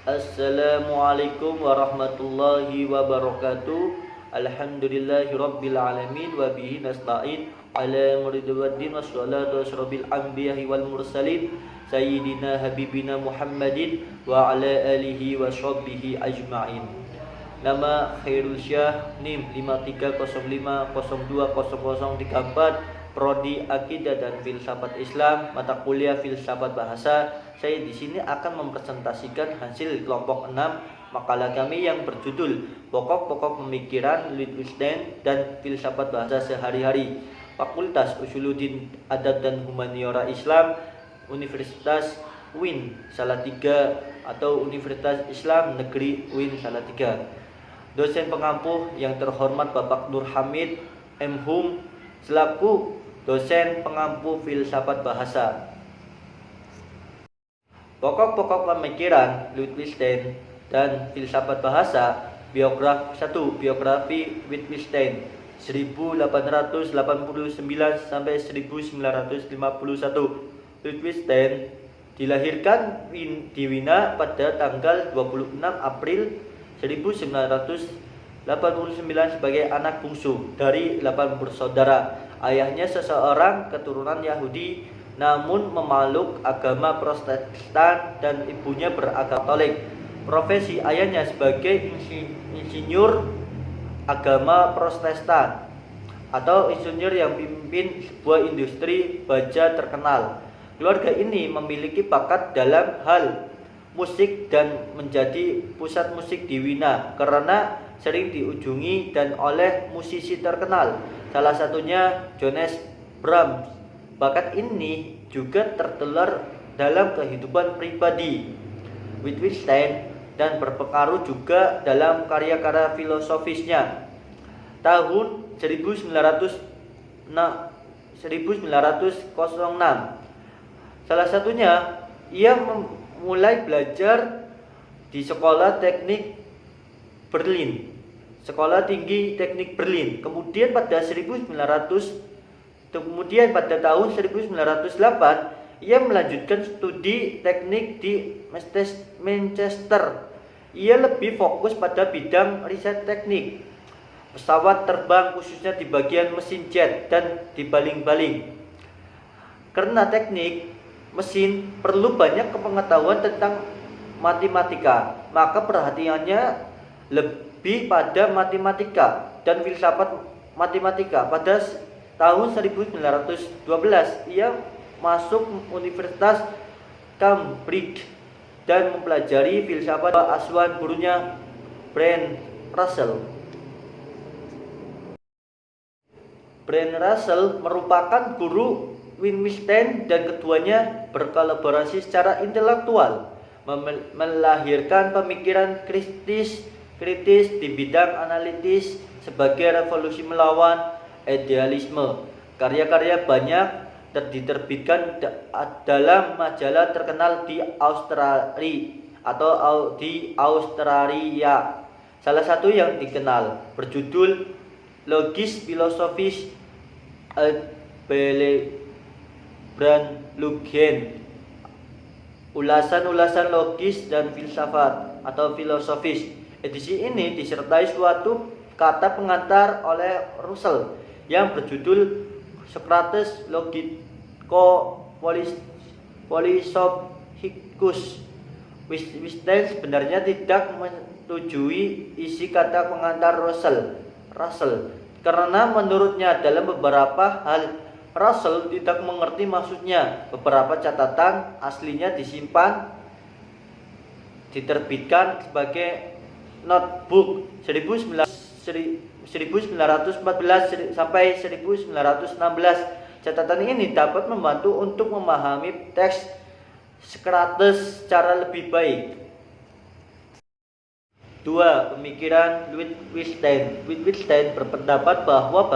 Assalamualaikum warahmatullahi wabarakatuh. Alhamdulillahi rabbil alamin wa bihi nasta'in ala muridiwaddin wassalatu wassalamu anbiya'i wal mursalin sayyidina habibina Muhammadin wa ala alihi wa sahbihi ajma'in. Nama Khairul Syah, NIM 5305020034, Prodi Akidah dan Filsafat Islam, mata kuliah Filsafat Bahasa. Saya di sini akan mempresentasikan hasil kelompok 6 makalah kami yang berjudul Pokok-pokok Pemikiran Wittgenstein dan Filsafat Bahasa Sehari-hari, Fakultas Usuluddin Adab dan Humaniora Islam, Universitas UIN Salatiga atau Universitas Islam Negeri UIN Salatiga. Dosen pengampu yang terhormat Bapak Nur Hamid M. Hum selaku dosen pengampu Filsafat Bahasa. Pokok-pokok pemikiran Wittgenstein dan Filsafat Bahasa. Biografi Wittgenstein 1889 sampai 1951. Wittgenstein dilahirkan di Wina pada tanggal 26 April 1989 sebagai anak bungsu dari 8 bersaudara. Ayahnya seseorang keturunan Yahudi namun memeluk agama Protestan dan ibunya beragama Katolik. Profesi ayahnya sebagai insinyur agama Protestan atau insinyur yang memimpin sebuah industri baja terkenal. Keluarga ini memiliki bakat dalam hal musik dan menjadi pusat musik di Wina karena sering diujungi dan oleh musisi terkenal, salah satunya Johannes Brahms. Bakat ini juga tertular dalam kehidupan pribadi Wittgenstein dan berpengaruh juga dalam karya-karya filosofisnya. Tahun 1906 salah satunya ia mulai belajar di Sekolah Teknik Berlin, Sekolah Tinggi Teknik Berlin. Kemudian pada tahun 1908 ia melanjutkan studi teknik di Manchester. Ia lebih fokus pada bidang riset teknik pesawat terbang, khususnya di bagian mesin jet dan di baling-baling. Karena teknik mesin perlu banyak pengetahuan tentang matematika, maka perhatiannya lebih pada matematika dan filsafat matematika. Pada tahun 1912 ia masuk Universitas Cambridge dan mempelajari filsafat asuhan gurunya Bertrand Russell. Bertrand Russell merupakan guru Wittgenstein dan keduanya berkolaborasi secara intelektual, melahirkan pemikiran kritis di bidang analitis sebagai revolusi melawan idealisme. Karya-karya banyak diterbitkan dalam majalah terkenal di Australia. Salah satu yang dikenal berjudul Logis Philosophisch Brandlugen, ulasan-ulasan logis dan filsafat atau filosofis. Edisi ini disertai suatu kata pengantar oleh Russell yang berjudul Socrates Logico Philosophicus. Wittgenstein sebenarnya tidak menyetujui isi kata pengantar Russell karena menurutnya dalam beberapa hal Russell tidak mengerti maksudnya. Beberapa catatan aslinya diterbitkan sebagai notebook 1914 sampai 1916. Catatan ini dapat membantu untuk memahami teks Socrates secara lebih baik. 2. Pemikiran Wittgenstein. Wittgenstein berpendapat bahwa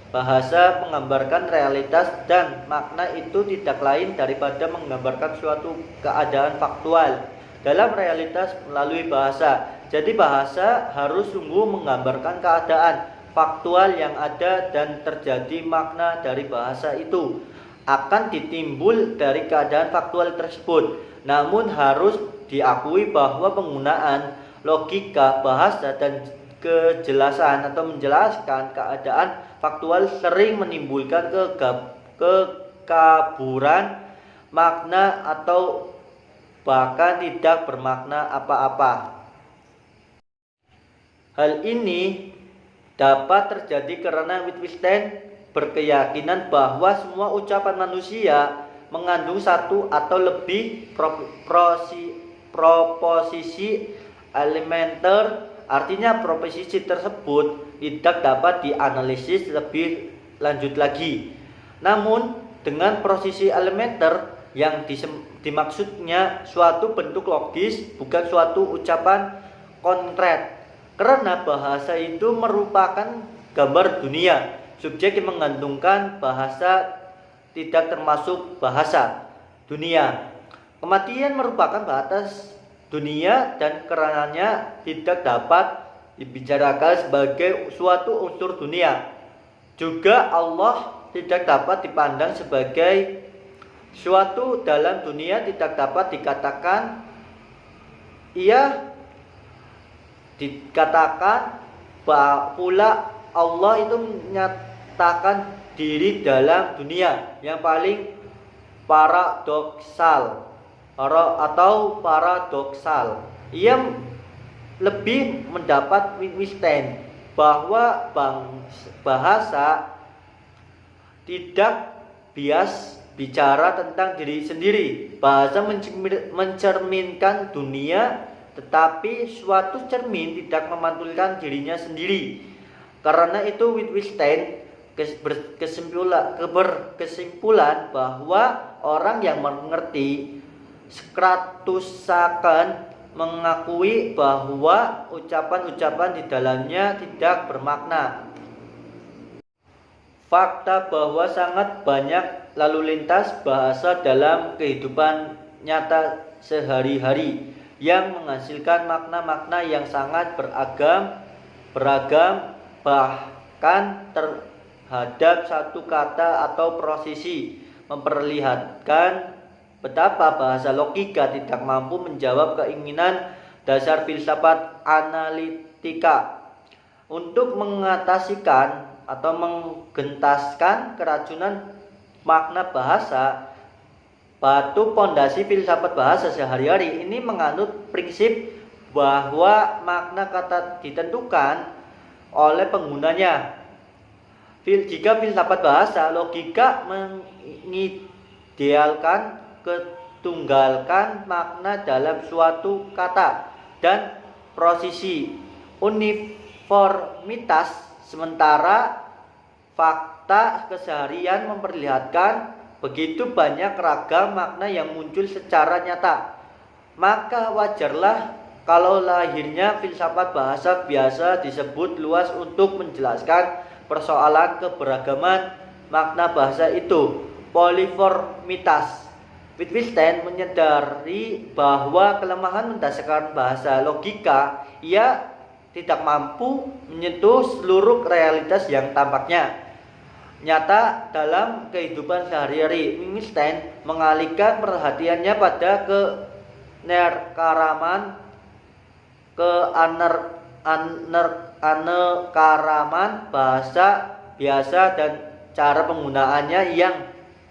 bahasa menggambarkan realitas dan makna itu tidak lain daripada menggambarkan suatu keadaan faktual dalam realitas melalui bahasa. Jadi bahasa harus sungguh menggambarkan keadaan faktual yang ada dan terjadi. Makna dari bahasa itu akan ditimbul dari keadaan faktual tersebut, namun harus diakui bahwa penggunaan logika, bahasa, dan kejelasan atau menjelaskan keadaan faktual sering menimbulkan kekaburan makna atau bahkan tidak bermakna apa-apa. Hal ini dapat terjadi karena Wittgenstein berkeyakinan bahwa semua ucapan manusia mengandung satu atau lebih proposisi elementer. Artinya proposisi tersebut tidak dapat dianalisis lebih lanjut lagi. Namun dengan proposisi elementer yang dimaksudnya suatu bentuk logis, bukan suatu ucapan konkret. Karena bahasa itu merupakan gambar dunia. Subjek yang menggantungkan bahasa tidak termasuk bahasa dunia. Kematian merupakan batas dunia dan karenanya tidak dapat dibicarakan sebagai suatu unsur dunia. Juga Allah tidak dapat dipandang sebagai suatu dalam dunia, tidak dapat dikatakan pula Allah itu menyatakan diri dalam dunia yang paling paradoksal. Ia lebih mendapat Wittgenstein bahwa bahasa tidak bias bicara tentang diri sendiri. Bahasa mencerminkan dunia, tetapi suatu cermin tidak memantulkan dirinya sendiri. Karena itu Wittgenstein berkesimpulan bahwa orang yang mengerti Strauss-Kahn mengakui bahwa ucapan-ucapan di dalamnya tidak bermakna. Fakta bahwa sangat banyak lalu lintas bahasa dalam kehidupan nyata sehari-hari yang menghasilkan makna-makna yang sangat beragam bahkan terhadap satu kata atau prosesi, memperlihatkan betapa bahasa logika tidak mampu menjawab keinginan dasar filsafat analitika untuk mengatasikan atau menggentaskan keracunan makna bahasa. Batu pondasi filsafat bahasa sehari-hari ini menganut prinsip bahwa makna kata ditentukan oleh penggunanya. Jika filsafat bahasa logika mengidealkan ketunggalkan makna dalam suatu kata dan prosesi uniformitas, sementara fakta keseharian memperlihatkan begitu banyak ragam makna yang muncul secara nyata, maka wajarlah kalau lahirnya filsafat bahasa biasa disebut luas untuk menjelaskan persoalan keberagaman makna bahasa itu, poliformitas. Wittgenstein menyadari bahwa kelemahan mendasarkan bahasa logika, ia tidak mampu menyentuh seluruh realitas yang tampaknya nyata dalam kehidupan sehari-hari. Wittgenstein mengalihkan perhatiannya pada keanekaragaman bahasa biasa dan cara penggunaannya yang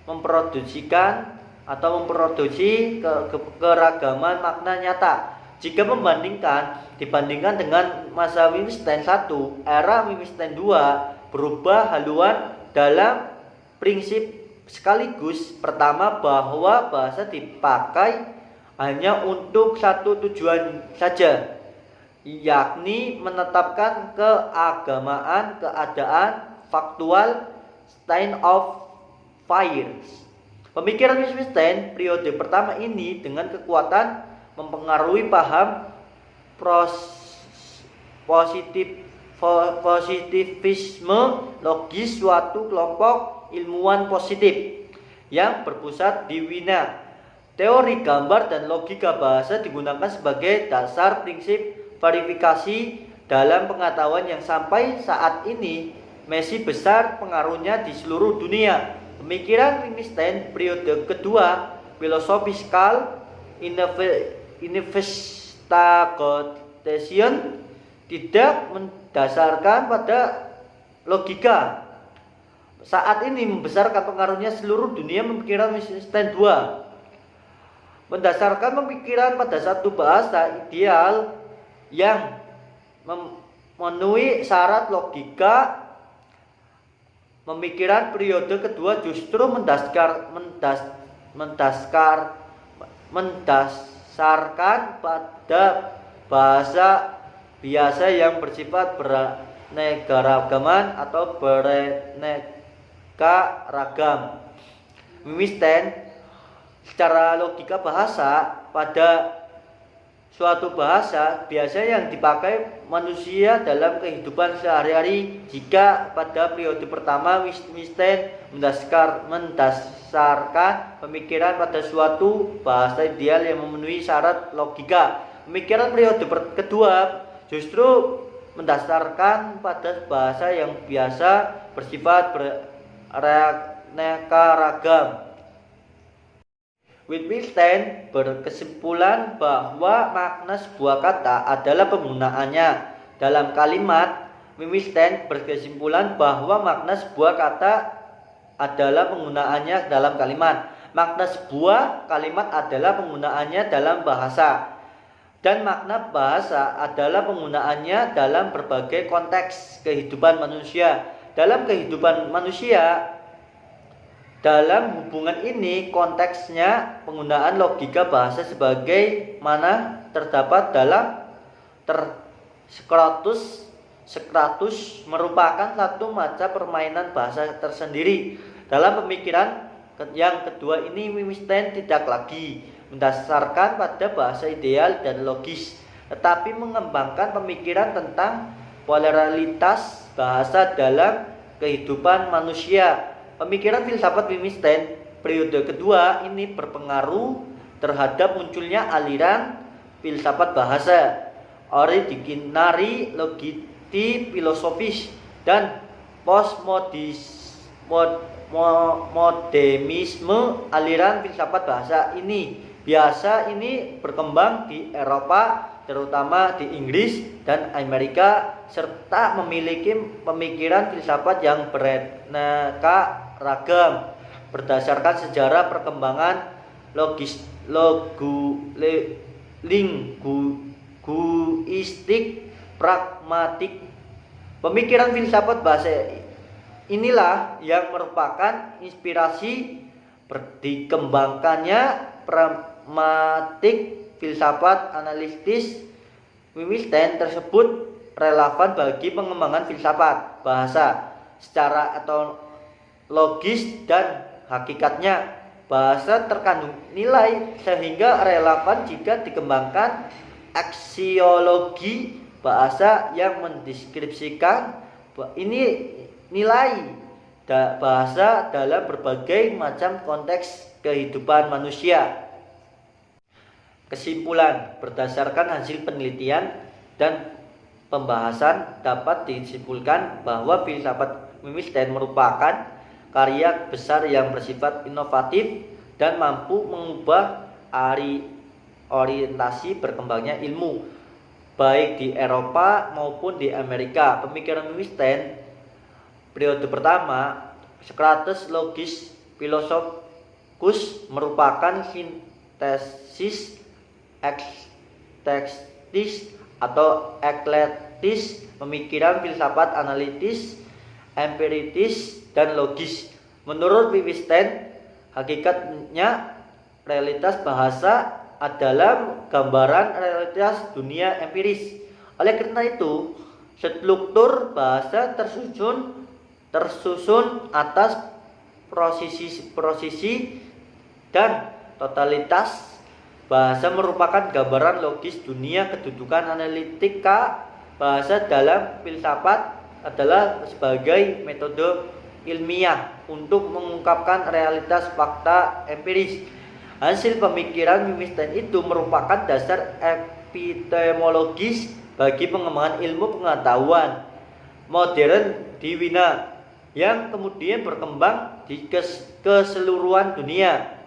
memproduksi keragaman makna nyata. Jika dibandingkan dengan masa Wittgenstein 1, era Wittgenstein 2 berubah haluan dalam prinsip sekaligus. Pertama, bahwa bahasa dipakai hanya untuk satu tujuan saja, yakni menetapkan keagamaan keadaan faktual state of affairs. Pemikiran Wittgenstein periode pertama ini dengan kekuatan mempengaruhi paham positivisme logis suatu kelompok ilmuwan positif yang berpusat di Wina. Teori gambar dan logika bahasa digunakan sebagai dasar prinsip verifikasi dalam pengetahuan yang sampai saat ini masih besar pengaruhnya di seluruh dunia. Pemikiran Wittgenstein periode kedua, philosophical investigation tidak mendasarkan pada logika. Saat ini membesarkan pengaruhnya seluruh dunia pemikiran Wittgenstein II. Mendasarkan pemikiran pada satu bahasa ideal yang memenuhi syarat logika, pemikiran periode kedua justru mendasarkan pada bahasa biasa yang bersifat beraneka-ragaman atau beraneka ragam. Wittgenstein secara logika bahasa, pada suatu bahasa biasa yang dipakai manusia dalam kehidupan sehari-hari. Jika pada periode pertama Wittgenstein mendasarkan pemikiran pada suatu bahasa ideal yang memenuhi syarat logika, pemikiran periode kedua justru mendasarkan pada bahasa yang biasa bersifat beraneka ragam. Wittgenstein berkesimpulan bahwa makna sebuah kata adalah penggunaannya dalam kalimat. Wittgenstein berkesimpulan bahwa makna sebuah kata adalah penggunaannya dalam kalimat. Makna sebuah kalimat adalah penggunaannya dalam bahasa. Dan makna bahasa adalah penggunaannya dalam berbagai konteks kehidupan manusia. Dalam kehidupan manusia, dalam hubungan ini konteksnya penggunaan logika bahasa sebagaimana terdapat dalam Sokrates merupakan satu macam permainan bahasa tersendiri. Dalam pemikiran yang kedua ini Wittgenstein tidak lagi mendasarkan pada bahasa ideal dan logis, tetapi mengembangkan pemikiran tentang pluralitas bahasa dalam kehidupan manusia. Pemikiran filsafat Wittgenstein periode kedua ini berpengaruh terhadap munculnya aliran filsafat bahasa, originari logiti filosofis, dan postmodernisme. Aliran filsafat bahasa ini biasa berkembang di Eropa, terutama di Inggris dan Amerika, serta memiliki pemikiran filsafat yang beraneka ragam berdasarkan sejarah perkembangan linguistik pragmatik. Pemikiran filsafat bahasa inilah yang merupakan inspirasi dikembangkannya pragmatik filsafat analitis. Wittgenstein tersebut relevan bagi pengembangan filsafat bahasa secara logis, dan hakikatnya bahasa terkandung nilai sehingga relevan jika dikembangkan. Aksiologi bahasa yang mendeskripsikan ini nilai bahasa dalam berbagai macam konteks kehidupan manusia. Kesimpulan berdasarkan hasil penelitian dan pembahasan dapat disimpulkan bahwa filsafat Wittgenstein merupakan karya besar yang bersifat inovatif dan mampu mengubah orientasi berkembangnya ilmu baik di Eropa maupun di Amerika. Pemikiran Wittgenstein periode pertama, Sokrates logis filosofus, merupakan sintesis ekstesis atau eklektis pemikiran filsafat analitis, empiritis, dan logis. Menurut Wittgenstein, hakikatnya realitas bahasa adalah gambaran realitas dunia empiris. Oleh karena itu, struktur bahasa tersusun atas prosesi dan totalitas. Bahasa merupakan gambaran logis dunia. Kedudukan analitika bahasa dalam filsafat adalah sebagai metode ilmiah untuk mengungkapkan realitas fakta empiris. Hasil pemikiran Wittgenstein itu merupakan dasar epistemologis bagi pengembangan ilmu pengetahuan modern di Wina yang kemudian berkembang di keseluruhan dunia.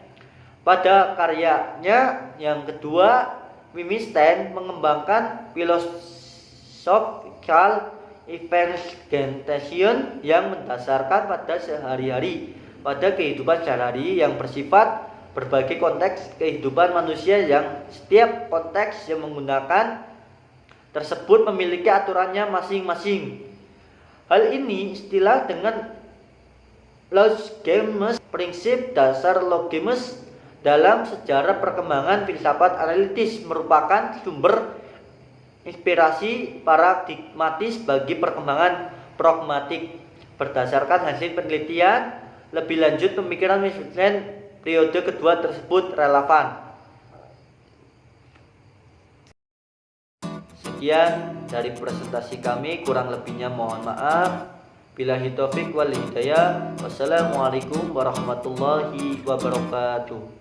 Pada karyanya yang kedua, Wittgenstein mengembangkan philosophical investigation yang mendasarkan pada sehari-hari, pada kehidupan sehari-hari yang bersifat berbagai konteks kehidupan manusia, yang setiap konteks yang menggunakan tersebut memiliki aturannya masing-masing. Hal ini istilah dengan logisme, prinsip dasar logisme dalam sejarah perkembangan filsafat analitis, merupakan sumber inspirasi paradigmatis bagi perkembangan pragmatik. Berdasarkan hasil penelitian lebih lanjut, pemikiran Wittgenstein periode kedua tersebut relevan. Sekian dari presentasi kami, kurang lebihnya mohon maaf. Billahi taufik wal hidayah. Wassalamualaikum warahmatullahi wabarakatuh.